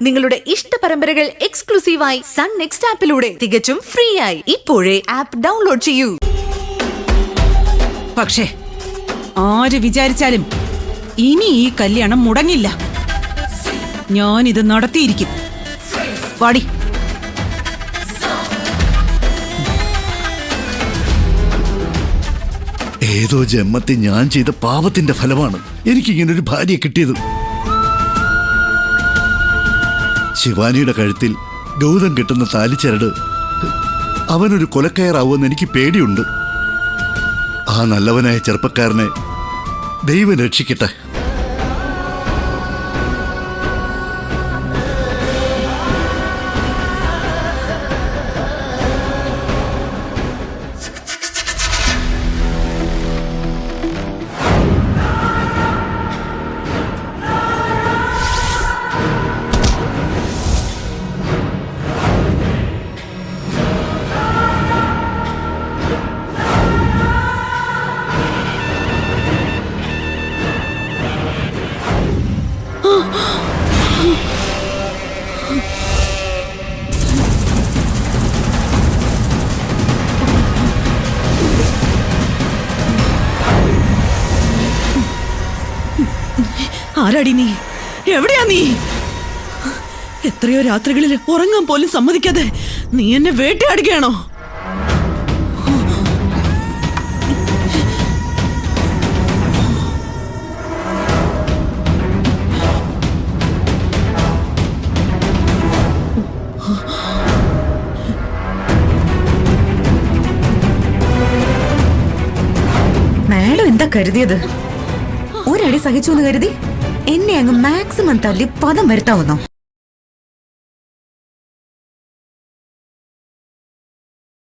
നിങ്ങളുടെ ഇഷ്ട പരമ്പരകൾ എക്സ്ക്ലൂസീവായി സൺ നെക്സ്റ്റ് ആപ്പിലൂടെ തികച്ചും ഫ്രീ ആയി ഇപ്പോഴേ ആപ്പ് ഡൗൺലോഡ് ചെയ്യൂ. പക്ഷേ ആര് വിചാരിച്ചാലും ഇനി ഈ കല്യാണം മുടങ്ങില്ല. ഞാനിത് നടത്തിയിരിക്കും. വാടി. ഏതോ ജന്മത്തിൽ ഞാൻ ചെയ്ത പാപത്തിന്റെ ഫലമാണ് എനിക്കിങ്ങനൊരു ഭാര്യയെ കിട്ടിയത്. ശിവാനിയുടെ കഴുത്തിൽ ഗൗതം കിട്ടുന്ന താലിച്ചരട് അവനൊരു കൊലക്കയറാവുമെന്ന് എനിക്ക് പേടിയുണ്ട്. ആ നല്ലവനായ ചെറുപ്പക്കാരനെ ദൈവം രക്ഷിക്കട്ടെ. ആരാടി നീ? എവിടെയാ നീ? എത്രയോ രാത്രികളിൽ ഉറങ്ങാൻ പോലും സമ്മതിക്കാതെ നീ എന്നെ വേട്ടയാടുകയാണോ? മാഡം എന്താ കരുതിയത്? ഒരടി സഹിച്ചു എന്ന് കരുതി എന്നെ അങ്ങ് മാക്സിമം തല്ലി പദം വരുത്താവുന്നോ?